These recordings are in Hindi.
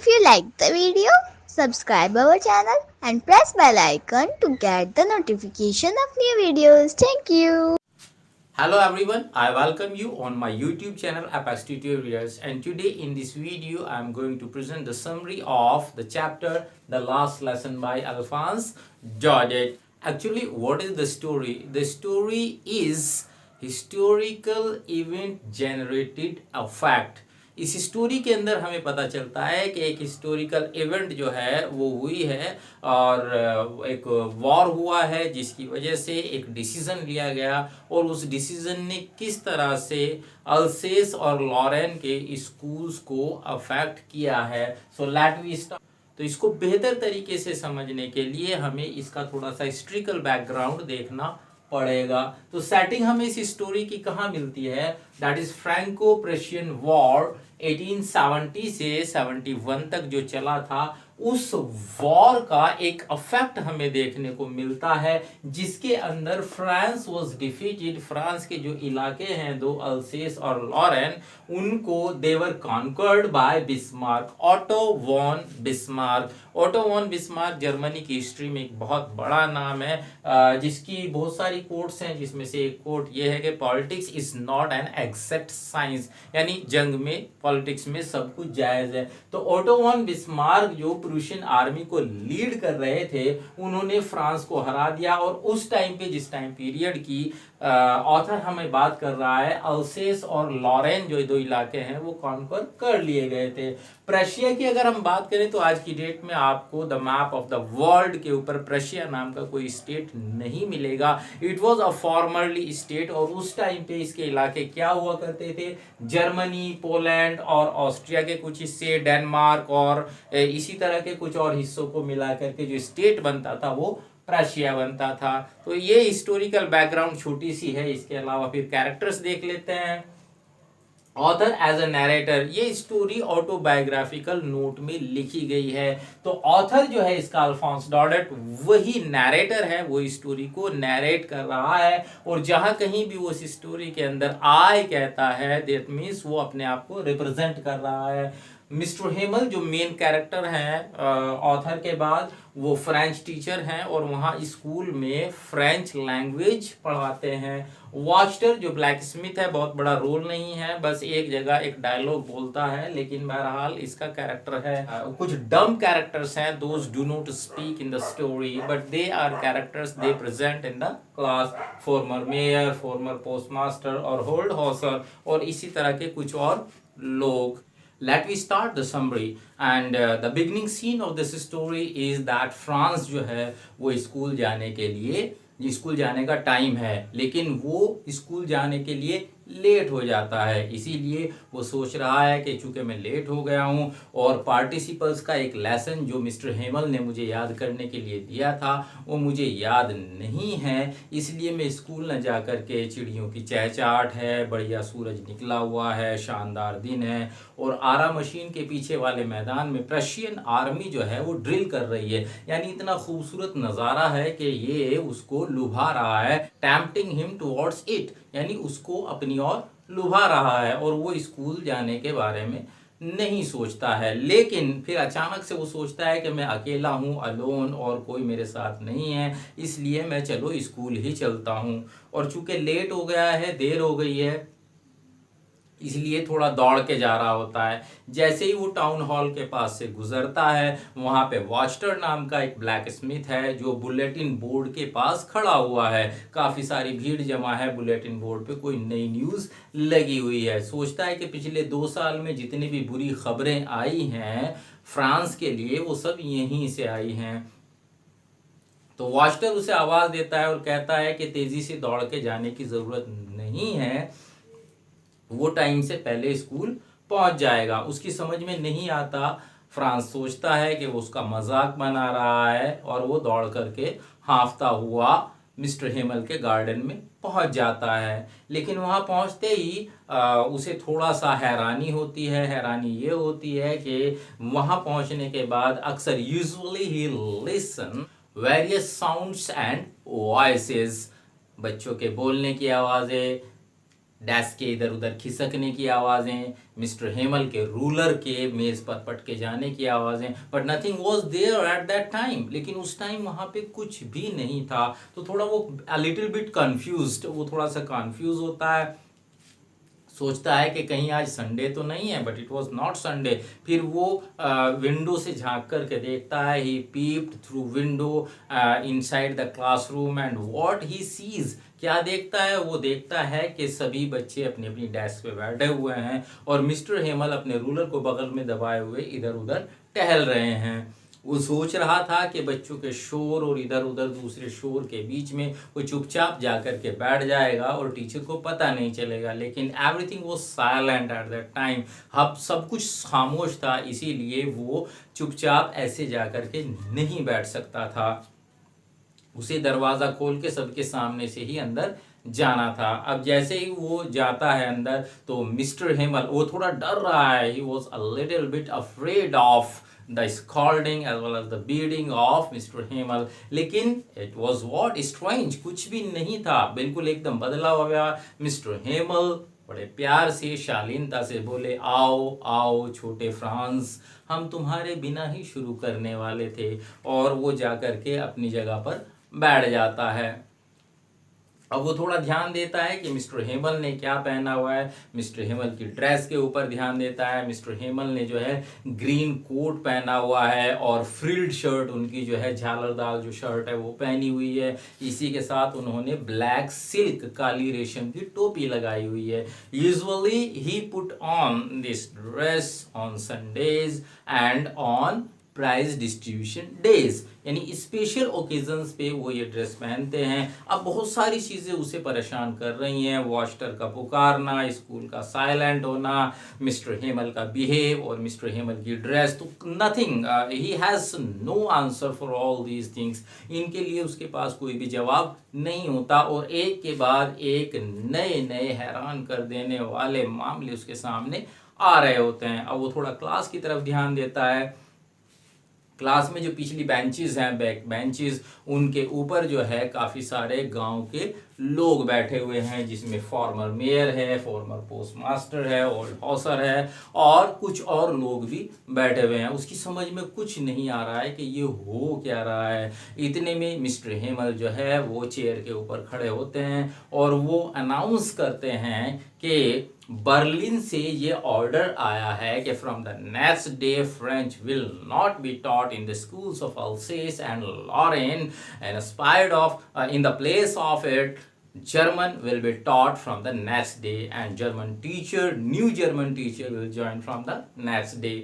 If you like the video, subscribe our channel and press bell icon to get the notification of new videos. Thank you. Hello everyone, I welcome you on my YouTube channel Apex Tutorials, and today in this video I am going to present the summary of the chapter The Last Lesson by Alphonse Daudet. Actually, what is the story? The story is historical event generated a fact. इस स्टोरी के अंदर हमें पता चलता है कि एक हिस्टोरिकल इवेंट जो है वो हुई है और एक वॉर हुआ है जिसकी वजह से एक डिसीजन लिया गया और उस डिसीजन ने किस तरह से अल्सेस और लॉरेन के स्कूल्स को अफेक्ट किया है. So let we start. तो इसको बेहतर तरीके से समझने के लिए हमें इसका थोड़ा सा हिस्ट्रिकल बैकग्राउंड देखना पड़ेगा. तो सेटिंग हमें इस स्टोरी की कहाँ मिलती है? दैट इज फ्रैंको प्रेशियन वॉर 1870 से 71 तक जो चला था, उस वॉर का एक अफेक्ट हमें देखने को मिलता है जिसके अंदर फ्रांस वाज डिफीटेड. फ्रांस के जो इलाके हैं दो अल्सेस और लॉरेन, उनको they were conquered by Bismarck, Otto von Bismarck. Otto von Bismarck Germany की हिस्ट्री में एक बहुत बड़ा नाम है जिसकी बहुत सारी कोट्स हैं, जिसमें से एक कोट ये है कि politics is not an exact science, यानी जंग में पॉलिटिक्स में सब कुछ जायज है. तो ऑटो वॉन बिस्मार्क जो प्रूशियन आर्मी को लीड कर रहे थे, उन्होंने फ्रांस को हरा दिया. और उस टाइम पे, जिस टाइम पीरियड की ऑथर हमें बात कर रहा है, अल्सेस और लॉरेन जो दो इलाके हैं वो कॉन्कर कर लिए गए थे. प्रशिया की अगर हम बात करें तो आज की डेट में आपको the map of the world के ऊपर प्रशिया नाम का कोई स्टेट नहीं मिलेगा. It was a formerly state और उस टाइम पे इसके इलाके क्या हुआ करते थे? जर्मनी, पोलैंड और ऑस्ट्रिया के कुछ हिस्से, डेनमार्क और इसी तरह के कुछ और हिस्सों को मिला करके जो स्टेट बनता था वो प्रशिया बनता था. तो ये हिस्टोरिकल बैकग्राउंड छोटी सी है. इसके अलावा फिर कैरेक्टर्स देख लेते हैं. ऑथर एज अ नैरेटर, ये स्टोरी ऑटोबायोग्राफिकल नोट में लिखी गई है. तो ऑथर जो है इसका अल्फोंस डॉडेट, वही नैरेटर है, वो स्टोरी को नैरेट कर रहा है. और जहां कहीं भी वो इस स्टोरी के अंदर आई कहता है, दैट मीन्स वो अपने आप को रिप्रेजेंट कर रहा है. मिस्टर हेमल जो मेन कैरेक्टर हैं ऑथर के बाद, वो फ्रेंच टीचर हैं और वहाँ स्कूल में फ्रेंच लैंग्वेज पढ़ाते हैं. वॉस्टर जो ब्लैक स्मिथ है, बहुत बड़ा रोल नहीं है, बस एक जगह एक डायलॉग बोलता है, लेकिन बहरहाल इसका कैरेक्टर है. कुछ डम कैरेक्टर्स हैं, those do not speak in the story but they are characters they present in the class. Former mayor, former postmaster और होल्ड हॉसर और इसी तरह के कुछ और लोग. Let we start the summary and the beginning scene of this story is that France जो है वो स्कूल जाने के लिए, स्कूल जाने का टाइम है, लेकिन वो स्कूल जाने के लिए लेट हो जाता है. इसीलिए वो सोच रहा है कि चूंकि मैं लेट हो गया हूँ और पार्टिसिपल्स का एक लेसन जो मिस्टर हेमल ने मुझे याद करने के लिए दिया था वो मुझे याद नहीं है, इसलिए मैं स्कूल न जा कर के, चिड़ियों की चहचहाट है, बढ़िया सूरज निकला हुआ है, शानदार दिन है और आरा मशीन के पीछे वाले मैदान में प्रशियन आर्मी जो है वो ड्रिल कर रही है. यानी इतना खूबसूरत नज़ारा है कि ये उसको लुभा रहा है, टैम्पटिंग हिम टुवर्ड्स इट, यानी उसको अपनी ओर लुभा रहा है और वो स्कूल जाने के बारे में नहीं सोचता है. लेकिन फिर अचानक से वो सोचता है कि मैं अकेला हूँ, अलोन, और कोई मेरे साथ नहीं है, इसलिए मैं चलो स्कूल ही चलता हूँ. और चूंकि लेट हो गया है, देर हो गई है, इसलिए थोड़ा दौड़ के जा रहा होता है. जैसे ही वो टाउन हॉल के पास से गुजरता है, वहाँ पे वॉस्टर नाम का एक ब्लैक स्मिथ है जो बुलेटिन बोर्ड के पास खड़ा हुआ है. काफ़ी सारी भीड़ जमा है, बुलेटिन बोर्ड पे कोई नई न्यूज़ लगी हुई है. सोचता है कि पिछले 2 साल में जितनी भी बुरी खबरें आई हैं फ्रांस के लिए, वो सब यहीं से आई हैं. तो वॉस्टर उसे आवाज़ देता है और कहता है कि तेज़ी से दौड़ के जाने की ज़रूरत नहीं है, वो टाइम से पहले स्कूल पहुंच जाएगा. उसकी समझ में नहीं आता. फ्रांस सोचता है कि वो उसका मजाक बना रहा है और वो दौड़ करके हांफता हुआ मिस्टर हेमल के गार्डन में पहुंच जाता है. लेकिन वहां पहुंचते ही उसे थोड़ा सा हैरानी होती है. हैरानी ये होती है कि वहां पहुंचने के बाद अक्सर usually he listen various sounds and voices, बच्चों के बोलने की आवाज़ें, डेस्क के इधर उधर खिसकने की आवाज़ें, मिस्टर हेमल के रूलर के मेज़ पर पटके जाने की आवाज़ें, but nothing was there at that time. लेकिन उस टाइम वहाँ पे कुछ भी नहीं था। तो थोड़ा वो अ लिटिल बिट कन्फ्यूज्ड, वो थोड़ा सा कन्फ्यूज होता है, सोचता है कि कहीं आज संडे तो नहीं है, but it was not Sunday. फिर वो विंडो से झांक कर के देखता है, he peeped through window inside the classroom and what he sees, क्या देखता है? वो देखता है कि सभी बच्चे अपनी अपनी डेस्क पे बैठे हुए हैं और मिस्टर हेमल अपने रूलर को बगल में दबाए हुए इधर उधर टहल रहे हैं। वो सोच रहा था कि बच्चों के शोर और इधर उधर दूसरे शोर के बीच में वो चुपचाप जाकर के बैठ जाएगा और टीचर को पता नहीं चलेगा। लेकिन everything was silent eight that time. अब सब कुछ खामोश था, इसीलिए वो चुपचाप ऐसे जाकर के नहीं बैठ सकता था। उसे दरवाज़ा खोल के सबके सामने से ही अंदर जाना था। अब जैसे ही वो जाता है अंदर तो मिस्टर हेमल, वो थोड़ा डर रहा है, he was a little bit afraid of the scolding as well as the beating of mister Hamel. लेकिन इट वॉज वॉट स्ट्रेंज, कुछ भी नहीं था, बिल्कुल एकदम बदला हुआ। मिस्टर हेमल बड़े प्यार से शालीनता से बोले, आओ आओ छोटे फ्रांस, हम तुम्हारे बिना ही शुरू करने वाले थे। और वो जाकर के अपनी जगह पर बैठ जाता है। अब वो थोड़ा ध्यान देता है कि मिस्टर हेमल ने क्या पहना हुआ है, मिस्टर हेमल की ड्रेस के ऊपर ध्यान देता है। मिस्टर हेमल ने जो है ग्रीन कोट पहना हुआ है और फ्रिल्ड शर्ट, उनकी जो है झालरदार जो शर्ट है वो पहनी हुई है। इसी के साथ उन्होंने ब्लैक सिल्क, काली रेशम की टोपी लगाई हुई है। Usually he put on this dress on Sundays and on prize distribution days, यानी स्पेशल ओकेजन्स पे वो ये ड्रेस पहनते हैं। अब बहुत सारी चीज़ें उसे परेशान कर रही हैं, वॉशटर का पुकारना, स्कूल का साइलेंट होना, मिस्टर हेमल का बिहेव और मिस्टर हेमल की ड्रेस, तो nothing, he has no answer for all these things. इनके लिए उसके पास कोई भी जवाब नहीं होता और एक के बाद एक नए नए हैरान कर देने वाले मामले उसके सामने आ रहे होते हैं। अब वो थोड़ा क्लास की तरफ ध्यान देता है। क्लास में जो पिछली बेंचेस हैं, बैक बेंचेस, उनके ऊपर जो है काफ़ी सारे गांव के लोग बैठे हुए हैं, जिसमें फॉर्मर मेयर है, फॉर्मर पोस्ट मास्टर है, ओल्ड हॉसर है और कुछ और लोग भी बैठे हुए हैं। उसकी समझ में कुछ नहीं आ रहा है कि ये हो क्या रहा है। इतने में मिस्टर हेमल जो है वो चेयर के ऊपर खड़े होते हैं और वो अनाउंस करते हैं कि बर्लिन से ये ऑर्डर आया है कि from the next day French will not be taught in the schools of Alsace and Lorraine and inspired of in the place of it German will be taught from the next day and new German teacher will join from the next day.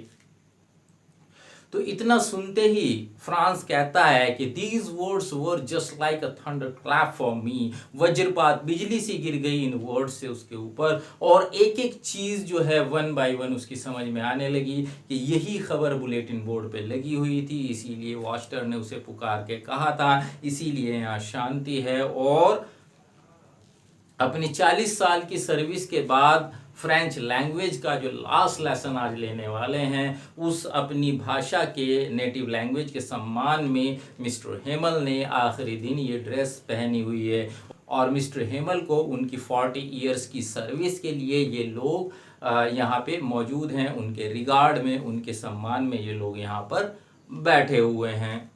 तो इतना सुनते ही फ्रांस कहता है कि these words were just like a thunderclap for me, वज्रपात, बिजली सी गिर गई इन वर्ड्स से उसके ऊपर और एक एक चीज़ जो है वन बाय वन उसकी समझ में आने लगी कि यही खबर बुलेटिन बोर्ड पे लगी हुई थी, इसीलिए वॉस्टर ने उसे पुकार के कहा था, इसीलिए यहाँ शांति है। और अपनी 40 साल की सर्विस के बाद फ्रेंच लैंग्वेज का जो लास्ट लेसन आज लेने वाले हैं, उस अपनी भाषा के नेटिव लैंग्वेज के सम्मान में मिस्टर हेमल ने आखिरी दिन ये ड्रेस पहनी हुई है। और मिस्टर हेमल को उनकी 40 ईयर्स की सर्विस के लिए ये लोग यहाँ पे मौजूद हैं, उनके रिगार्ड में, उनके सम्मान में ये लोग यहाँ पर बैठे हुए हैं।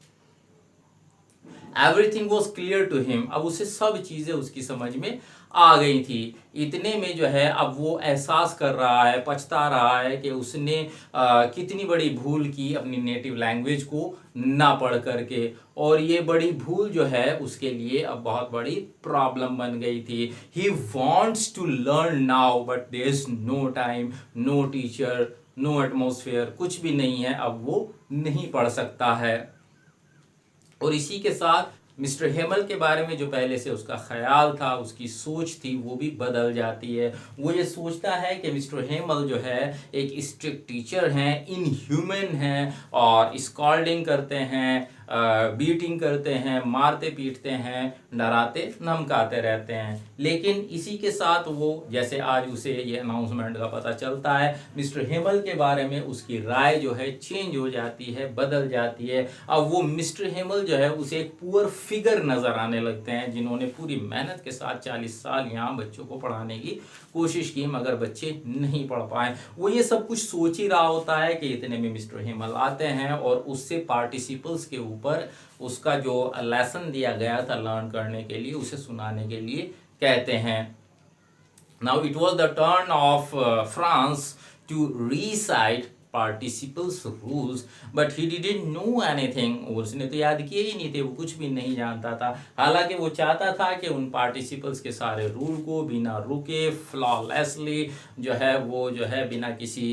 Everything was clear to him, अब उसे सब चीज़ें उसकी समझ में आ गई थी। इतने में जो है अब वो एहसास कर रहा है, पछता रहा है कि उसने कितनी बड़ी भूल की अपनी नेटिव लैंग्वेज को ना पढ़ करके, और ये बड़ी भूल जो है उसके लिए अब बहुत बड़ी प्रॉब्लम बन गई थी। He wants to learn now but there is no time, no teacher, no atmosphere, कुछ भी नहीं है, अब वो नहीं पढ़ सकता है। और इसी के साथ मिस्टर हेमल के बारे में जो पहले से उसका ख्याल था, उसकी सोच थी, वो भी बदल जाती है। वो ये सोचता है कि मिस्टर हेमल जो है एक स्ट्रिक्ट टीचर हैं, इनह्यूमन हैं और स्कॉल्डिंग करते हैं, बीटिंग करते हैं, मारते पीटते हैं, डराते धमकाते रहते हैं। लेकिन इसी के साथ वो जैसे आज उसे ये अनाउंसमेंट का पता चलता है, मिस्टर हिमल के बारे में उसकी राय जो है चेंज हो जाती है, बदल जाती है। अब वो मिस्टर हिमल जो है उसे एक पुअर फिगर नजर आने लगते हैं, जिन्होंने पूरी मेहनत के साथ 40 साल यहाँ बच्चों को पढ़ाने की कोशिश की मगर बच्चे नहीं पढ़ पाए। वो ये सब कुछ सोच ही रहा होता है कि इतने में मिस्टर हिमल आते हैं और उससे पार्टिसिपल्स के ऊपर उसका जो लेसन दिया गया था लर्न करने के लिए, उसे सुनाने के लिए कहते हैं। Now it was the turn of Franz to recite participles rules but he didn't know anything। उसने तो याद किए ही नहीं थे, वो कुछ भी नहीं जानता था। हालांकि वो चाहता था कि उन पार्टिसिपल्स के सारे रूल को बिना रुके फ्लॉलेसली जो है वो जो है बिना किसी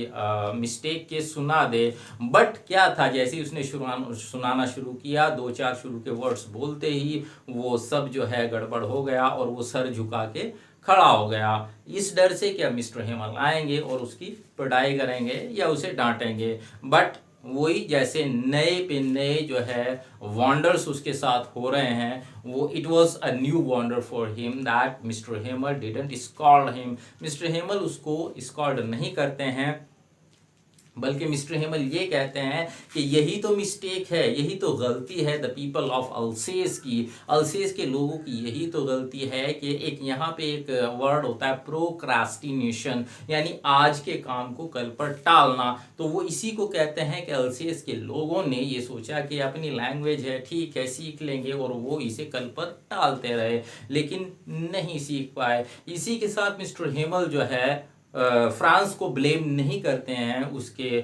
मिस्टेक के सुना दे। बट क्या था, जैसे ही उसने सुनाना शुरू किया, 2-4 शुरू के वर्ड्स बोलते ही वो सब जो है गड़बड़ हो गया और वो सर झुका के खड़ा हो गया, इस डर से कि अब मिस्टर हिमल आएंगे और उसकी पिटाई करेंगे या उसे डांटेंगे। बट वही जैसे नए पे नए जो है वंडर्स उसके साथ हो रहे हैं, वो it was a new wonder for him that mister Himal didn't scold him. Mister Himal उसको स्कॉल्ड नहीं करते हैं, बल्कि मिस्टर हिमल ये कहते हैं कि यही तो मिस्टेक है, यही तो गलती है द पीपल ऑफ अल्सेस की, अल्सेस के लोगों की यही तो गलती है कि एक यहाँ पे एक वर्ड होता है प्रोक्रास्टिनेशन, यानी आज के काम को कल पर टालना। तो वो इसी को कहते हैं कि अल्सेस के लोगों ने ये सोचा कि अपनी लैंग्वेज है, ठीक है सीख लेंगे, और वो इसे कल पर टालते रहे लेकिन नहीं सीख पाए। इसी के साथ मिस्टर हिमल जो है फ्रांस को ब्लेम नहीं करते हैं उसके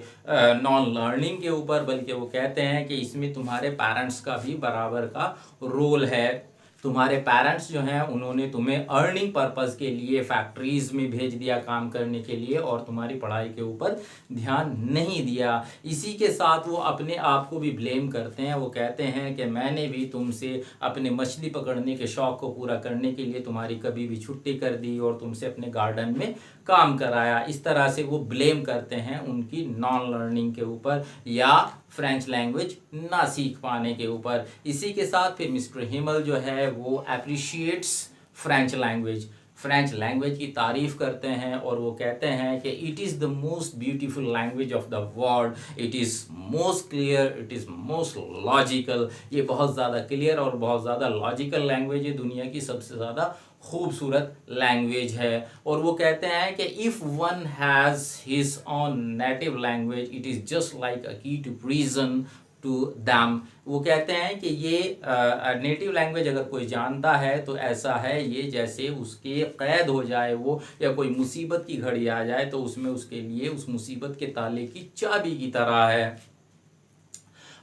नॉन लर्निंग के ऊपर, बल्कि वो कहते हैं कि इसमें तुम्हारे पेरेंट्स का भी बराबर का रोल है। तुम्हारे पेरेंट्स जो हैं उन्होंने तुम्हें अर्निंग पर्पस के लिए फैक्ट्रीज में भेज दिया काम करने के लिए और तुम्हारी पढ़ाई के ऊपर ध्यान नहीं दिया। इसी के साथ वो अपने आप को भी ब्लेम करते हैं। वो कहते हैं कि मैंने भी तुमसे अपने मछली पकड़ने के शौक को पूरा करने के लिए तुम्हारी कभी भी छुट्टी कर दी और तुमसे अपने गार्डन में काम कराया। इस तरह से वो ब्लेम करते हैं उनकी नॉन लर्निंग के ऊपर या फ्रेंच लैंग्वेज ना सीख पाने के ऊपर। इसी के साथ फिर मिस्टर हिमल जो है वो appreciates French language, French language की तारीफ करते हैं और वो कहते हैं कि it is the most beautiful language of the world, it is most clear, it is most logical. ये बहुत ज़्यादा क्लियर और बहुत ज़्यादा लॉजिकल लैंग्वेज है, दुनिया की सबसे ज़्यादा खूबसूरत लैंग्वेज है। और वो कहते हैं कि if one has his on native language it is just like अ की टू प्रिजन टू दैम। वो कहते हैं कि ये नेटिव लैंग्वेज अगर कोई जानता है तो ऐसा है ये जैसे उसके कैद हो जाए वो, या कोई मुसीबत की घड़ी आ जाए तो उसमें उसके लिए उस मुसीबत के ताले की चाबी की तरह है।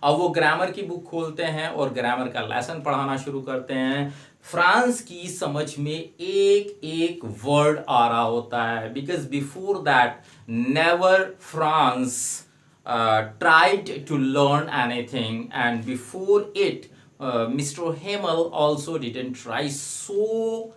अब वो ग्रामर की बुक खोलते हैं और ग्रामर का लेसन पढ़ाना शुरू करते हैं। फ्रांस की समझ में एक एक वर्ड आ रहा होता है, because before that never France tried to learn anything, and before it Mr. Himmel also didn't try, so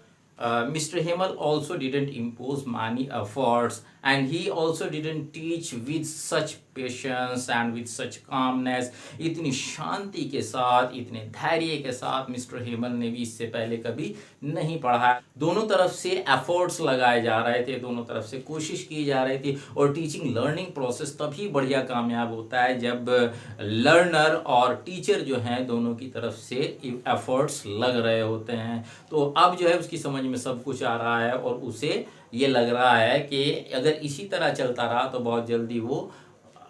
Mr. Himmel also didn't impose many efforts, and he also didn't teach with such patience and with such calmness. इतनी शांति के साथ, इतने धैर्य के साथ मिस्टर हिमल ने भी इससे पहले कभी नहीं पढ़ा। दोनों तरफ से एफर्ट्स लगाए जा रहे थे, दोनों तरफ से कोशिश की जा रही थी। और टीचिंग लर्निंग प्रोसेस तभी बढ़िया कामयाब होता है जब लर्नर और टीचर जो हैं दोनों की तरफ से एफर्ट्स लग रहे होते हैं। तो अब जो है उसकी समझ में सब कुछ आ रहा है और उसे ये लग रहा है कि अगर इसी तरह चलता रहा तो बहुत जल्दी वो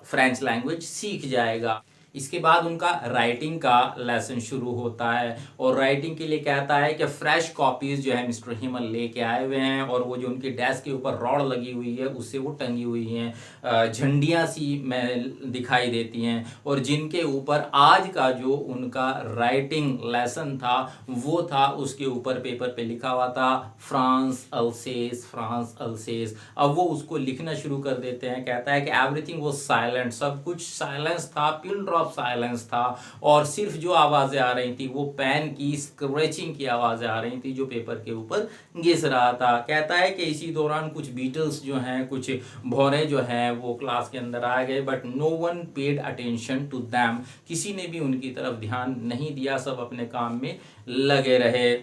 फ्रेंच लैंग्वेज सीख जाएगा। इसके बाद उनका राइटिंग का लेसन शुरू होता है और राइटिंग के लिए कहता है कि फ्रेश कॉपीज जो है मिस्टर हिमल लेके आए हुए हैं और वो जो उनके डेस्क के ऊपर रॉड लगी हुई है उससे वो टंगी हुई हैं, झंडियाँ सी में दिखाई देती हैं और जिनके ऊपर आज का जो उनका राइटिंग लेसन था वो था, उसके ऊपर पेपर पे लिखा हुआ था फ्रांस अल्सेस, फ्रांस अल्सेस। अब वो उसको लिखना शुरू कर देते हैं। कहता है कि एवरीथिंग वाज साइलेंट, सब कुछ साइलेंस था, पिन ड्रॉप ऑफ साइलेंस था और सिर्फ जो आवाज़ें आ रही थी वो पेन की स्क्रैचिंग की आवाज़ें आ रही थी जो पेपर के ऊपर घिस रहा था। कहता है कि इसी दौरान कुछ बीटल्स जो हैं, कुछ भौरे जो हैं वो क्लास के अंदर आ गए, but no one paid attention to them, किसी ने भी उनकी तरफ ध्यान नहीं दिया, सब अपने काम में लगे रहे।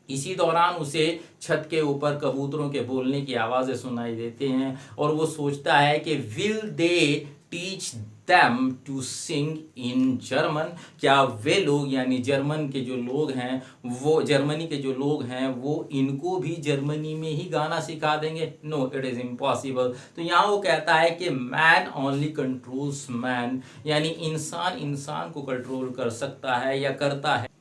इसी दौरान उसे छत के ऊपर कबूतरों के बोलने की आवाज़ें सुनाई देती हैं और वो सोचता है कि will they teach them to sing in German, क्या वे लोग यानी जर्मन के जो लोग हैं, वो जर्मनी के जो लोग हैं वो इनको भी जर्मनी में ही गाना सिखा देंगे? No, it is impossible. तो यहाँ वो कहता है कि मैन ओनली कंट्रोल्स मैन, यानी इंसान इंसान को कंट्रोल कर सकता है या करता है।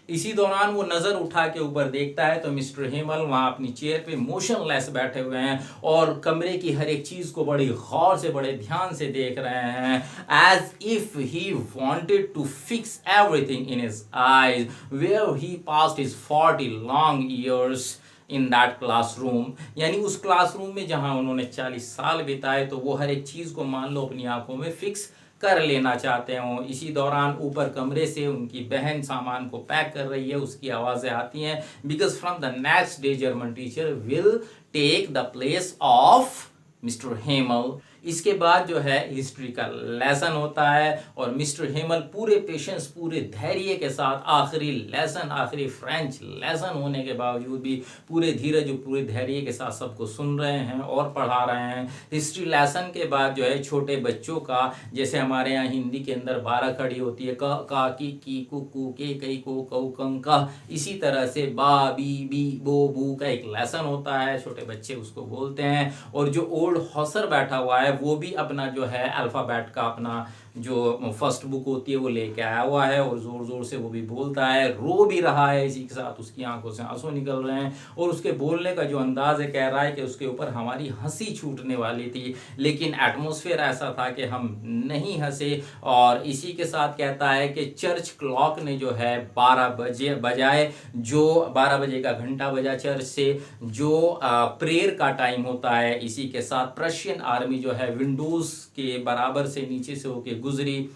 इसी दौरान वो नज़र उठा के ऊपर देखता है तो मिस्टर हेमल वहाँ अपनी चेयर पे मोशनलेस बैठे हुए हैं और कमरे की हर एक चीज़ को बड़ी गौर से, बड़े ध्यान से देख रहे हैं, as if he wanted to fix everything in his eyes where he passed his 40 long years in that classroom. यानी उस क्लासरूम में जहाँ उन्होंने 40 साल बिताए, तो वो हर एक चीज़ को मान लो अपनी आंखों में फिक्स कर लेना चाहते हो। इसी दौरान ऊपर कमरे से उनकी बहन सामान को पैक कर रही है, उसकी आवाज़ें आती हैं, because from the next day German teacher will take the place of mister Hamel. इसके बाद जो है हिस्ट्री का लेसन होता है और मिस्टर हेमल पूरे पेशेंस, पूरे धैर्य के साथ आखिरी लेसन, आखिरी फ्रेंच लेसन होने के बावजूद भी पूरे धीरज, पूरे धैर्य के साथ सबको सुन रहे हैं और पढ़ा रहे हैं। हिस्ट्री लेसन के बाद जो है छोटे बच्चों का, जैसे हमारे यहाँ हिंदी के अंदर 12 खड़ी होती है, क का की कु कु के कई को कऊ कंग का, इसी तरह से बा बी बी बो बू का एक लेसन होता है, छोटे बच्चे उसको बोलते हैं। और जो ओल्ड हॉसर बैठा हुआ है वो भी अपना जो है अल्फ़ाबेट का अपना जो फर्स्ट बुक होती है वो लेके आया हुआ है और ज़ोर ज़ोर से वो भी बोलता है, रो भी रहा है, इसी के साथ उसकी आंखों से आंसू निकल रहे हैं और उसके बोलने का जो अंदाज़ है कह रहा है कि उसके ऊपर हमारी हंसी छूटने वाली थी, लेकिन एटमॉस्फेयर ऐसा था कि हम नहीं हंसे। और इसी के साथ कहता है कि चर्च क्लॉक ने जो है 12 बजे बजाए, जो 12 बजे का घंटा बजा चर्च से, जो प्रेयर का टाइम होता है। इसी के साथ प्रशियन आर्मी जो है विंडोज़ के बराबर से नीचे से होके गुजरी।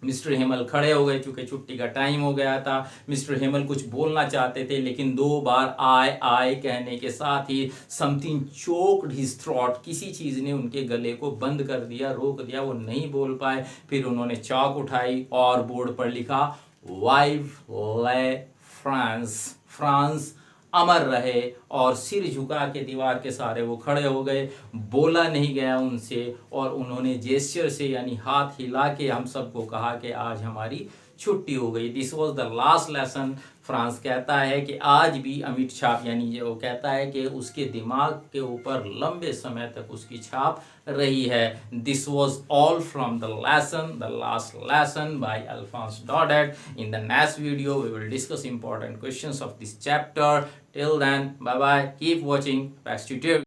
मिस्टर हेमल खड़े हो गए चूंकि छुट्टी का टाइम हो गया था। मिस्टर हेमल कुछ बोलना चाहते थे लेकिन 2 बार आई कहने के साथ ही समथिंग चोक्ड हिज थ्रॉट, किसी चीज़ ने उनके गले को बंद कर दिया, रोक दिया, वो नहीं बोल पाए। फिर उन्होंने चाक उठाई और बोर्ड पर लिखा वाइव ले फ्रांस, फ्रांस अमर रहे, और सिर झुका के दीवार के सहारे वो खड़े हो गए। बोला नहीं गया उनसे और उन्होंने जेस्चर से यानी हाथ हिला के हम सबको कहा कि आज हमारी छुट्टी हो गई। This was the last lesson. France कहता है कि आज भी अमिट छाप, यानी वो कहता है कि उसके दिमाग के ऊपर लंबे समय तक उसकी छाप रही है। This was all from the lesson, the last lesson by Alphonse Daudet. In the next video we will discuss important questions of this chapter. Till then, bye bye, keep watching Apex Tutorial.